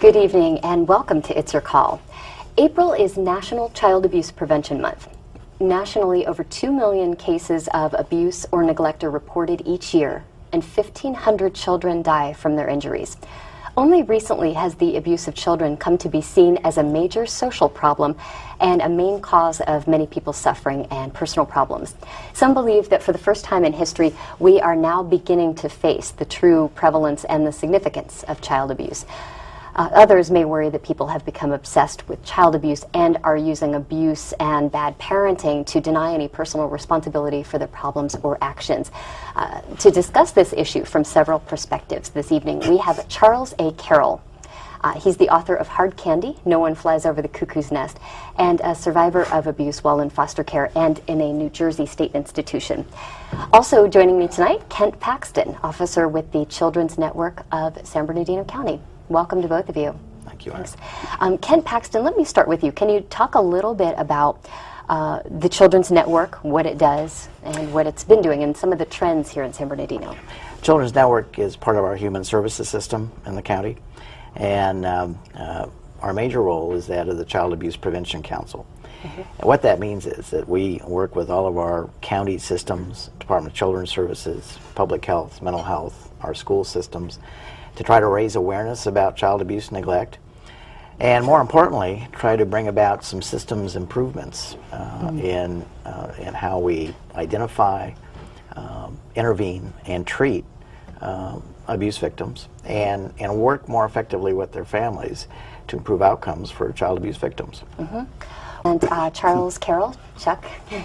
Good evening and welcome to It's Your Call. April is National Child Abuse Prevention Month. Nationally, over 2 million cases of abuse or neglect are reported each year, and 1,500 children die from their injuries. Only recently has the abuse of children come to be seen as a major social problem and a main cause of many people's suffering and personal problems. Some believe that for the first time in history, we are now beginning to face the true prevalence and the significance of child abuse. Others may worry that people have become obsessed with child abuse and are using abuse and bad parenting to deny any personal responsibility for their problems or actions. To discuss this issue from several perspectives this evening, we have Charles A. Carroll. He's the author of Hard Candy, No One Flies Over the Cuckoo's Nest, and a survivor of abuse while in foster care and in a New Jersey state institution. Also joining me tonight, Kent Paxton, officer with the Children's Network of San Bernardino County. Welcome to both of you. Thank you. Thanks. Kent Paxton, let me start with you. Can you talk a little bit about the Children's Network, what it does, and what it's been doing, and some of the trends here in San Bernardino? Children's Network is part of our human services system in the county, and our major role is that of the Child Abuse Prevention Council. Mm-hmm. And what that means is that we work with all of our county systems, Department of Children's Services, Public Health, Mental Health, our school systems, to try to raise awareness about child abuse and neglect, and more importantly, try to bring about some systems improvements in how we identify, intervene, and treat abuse victims, and work more effectively with their families to improve outcomes for child abuse victims. Mm-hmm. And Charles Carroll, Chuck. You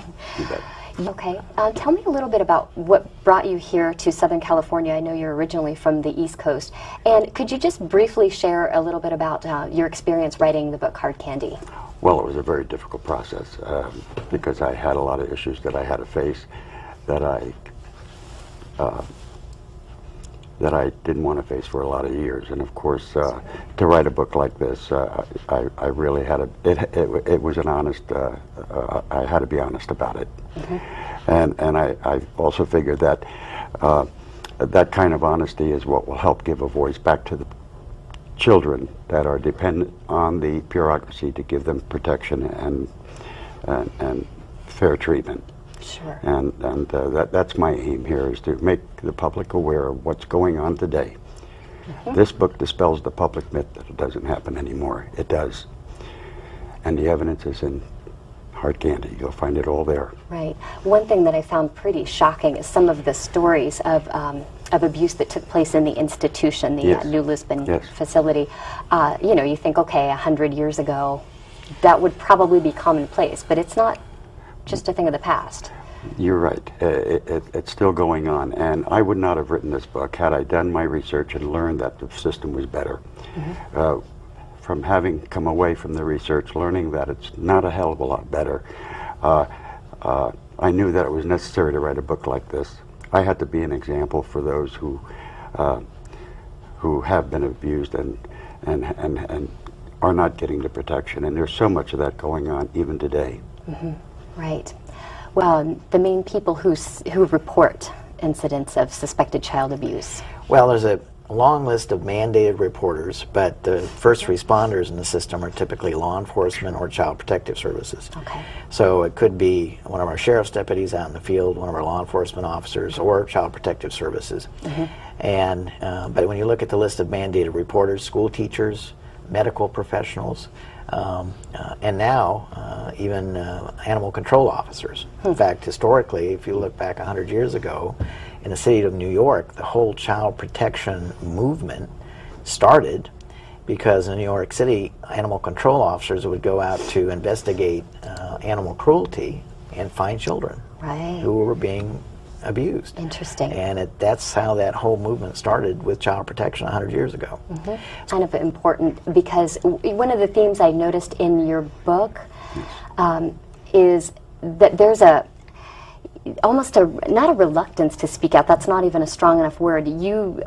bet. Okay, tell me a little bit about what brought you here to Southern California. I know you're originally from the East Coast. And could you just briefly share a little bit about your experience writing the book Hard Candy? Well, it was a very difficult process because I had a lot of issues that I had to face that I didn't want to face for a lot of years. And of course, to write a book like this, I really had it was an honest, I had to be honest about it. Mm-hmm. And I also figured that that kind of honesty is what will help give a voice back to the children that are dependent on the bureaucracy to give them protection and fair treatment. Sure. And that's my aim here, is to make the public aware of what's going on today. Mm-hmm. This book dispels the public myth that it doesn't happen anymore. It does. And the evidence is in Hard Candy. You'll find it all there. Right. One thing that I found pretty shocking is some of the stories of abuse that took place in the institution, the Yes. New Lisbon Yes. facility. You know, you think, okay, 100 years ago, that would probably be commonplace, but it's not just a thing of the past. You're right. It's still going on. And I would not have written this book had I done my research and learned that the system was better. Mm-hmm. From having come away from the research, learning that it's not a hell of a lot better, I knew that it was necessary to write a book like this. I had to be an example for those who have been abused and are not getting the protection. And there's so much of that going on even today. Mm-hmm. Right. Well, the main people who report incidents of suspected child abuse. Well, there's a long list of mandated reporters, but the first responders in the system are typically law enforcement or child protective services. Okay. So it could be one of our sheriff's deputies out in the field, one of our law enforcement officers, or child protective services. Mm-hmm. And but when you look at the list of mandated reporters, school teachers, medical professionals, and now even animal control officers. In fact, historically, if you look back 100 years ago, in the city of New York, the whole child protection movement started because in New York City, animal control officers would go out to investigate animal cruelty and find children who were being abused. Interesting. And that's how that whole movement started with child protection 100 years ago. Mm-hmm. Kind of important because one of the themes I noticed in your book is that there's almost not a reluctance to speak out. That's not even a strong enough word. You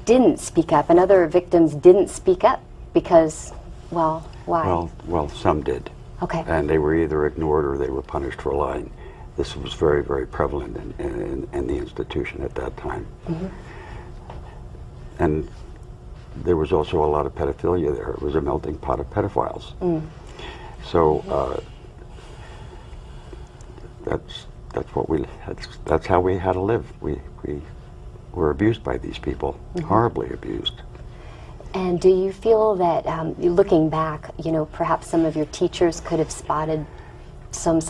didn't speak up, and other victims didn't speak up because, well, why? Well, some did. Okay. And they were either ignored or they were punished for lying. This was very, very prevalent in the institution at that time. Mm-hmm. And there was also a lot of pedophilia there. It was a melting pot of pedophiles. So that's how we had to live. We were abused by these people, horribly abused. And do you feel that, looking back, perhaps some of your teachers could have spotted some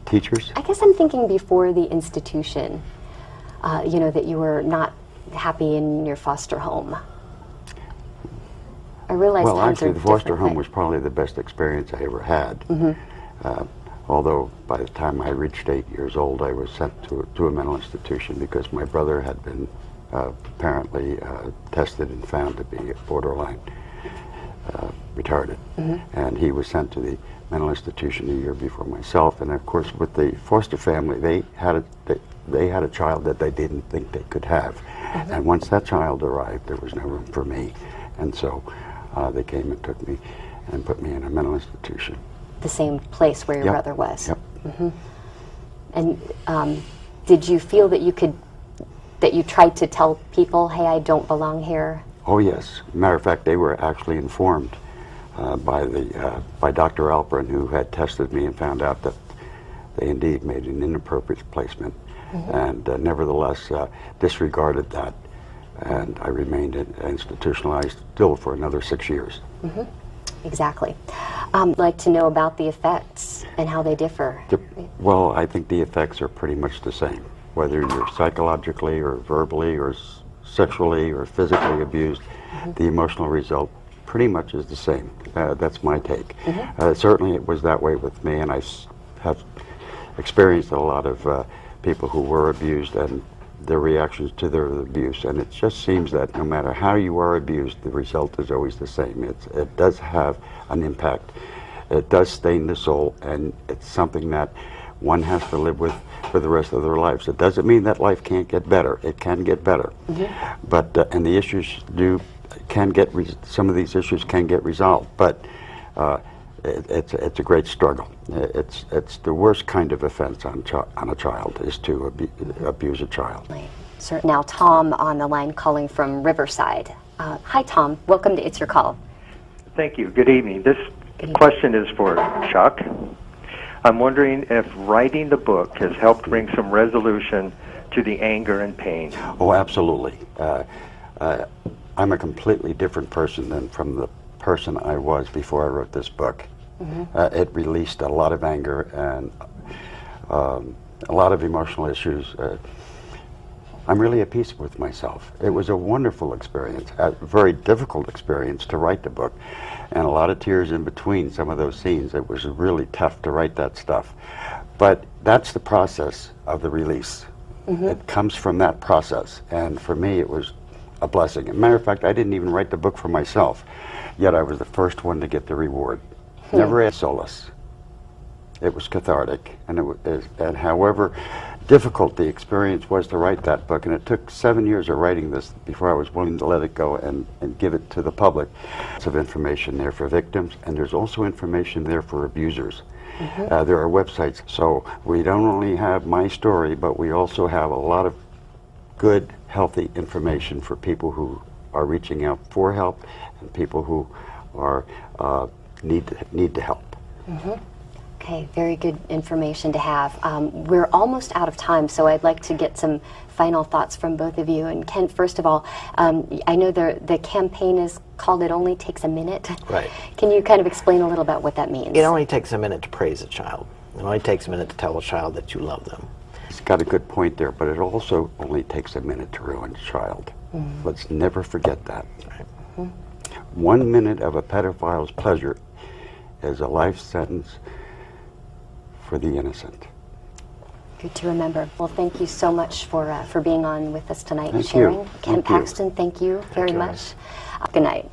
Teachers? I guess I'm thinking before the institution, that you were not happy in your foster home. I realize well, times actually, are the foster different, home but- was probably the best experience I ever had. Although by the time I reached 8 years old, I was sent to a mental institution because my brother had been apparently tested and found to be borderline retarded. And he was sent to the mental institution a year before myself. And of course, with the foster family, they had a child that they didn't think they could have. And once that child arrived, there was no room for me. And so they came and took me and put me in a mental institution. The same place where your Yep. brother was. Yep. And did you feel that you tried to tell people, hey, I don't belong here? Oh yes. Matter of fact, they were actually informed by Dr. Alperin, who had tested me and found out that they indeed made an inappropriate placement, and nevertheless disregarded that, and I remained institutionalized still for another 6 years. Exactly. I'd like to know about the effects and how they differ. Well, I think the effects are pretty much the same, whether you're psychologically or verbally or sexually or physically abused. The emotional result pretty much is the same. That's my take. Certainly it was that way with me, and I have experienced a lot of people who were abused and their reactions to their abuse, and it just seems that no matter how you are abused, the result is always the same. It does have an impact. It does stain the soul, and it's something that one has to live with for the rest of their lives. It doesn't mean that life can't get better. It can get better, but and the issues some of these issues can get resolved, but it's a great struggle. It's the worst kind of offense on a child is to abuse a child. So now Tom on the line calling from Riverside. Hi Tom, welcome to It's Your Call. Thank you. Good evening. This question is for Chuck. I'm wondering if writing the book has helped bring some resolution to the anger and pain. Oh, absolutely. I'm a completely different person than from the person I was before I wrote this book. It released a lot of anger and a lot of emotional issues. I'm really at peace with myself. It was a wonderful experience, a very difficult experience to write the book, and a lot of tears in between some of those scenes. It was really tough to write that stuff. But that's the process of the release. It comes from that process, and for me it was a blessing. As a matter of fact, I didn't even write the book for myself, yet I was the first one to get the reward. Never had solace. It was cathartic, and however difficult the experience was to write that book, and it took 7 years of writing this before I was willing to let it go and give it to the public. Lots of information there for victims, and there's also information there for abusers. There are websites, so we don't only have my story, but we also have a lot of good, healthy information for people who are reaching out for help and people who are need to help. Okay, very good information to have. We're almost out of time, so I'd like to get some final thoughts from both of you. And Ken, first of all, I know the campaign is called It Only Takes a Minute. Right. Can you kind of explain a little about what that means? It only takes a minute to praise a child. It only takes a minute to tell a child that you love them. It's got a good point there, but it also only takes a minute to ruin a child. Let's never forget that. 1 minute of a pedophile's pleasure is a life sentence for the innocent. Good to remember. Well, thank you so much for being on with us tonight and Thank sharing. you. Ken Thank you. Paxton, thank you very you, much. Good night.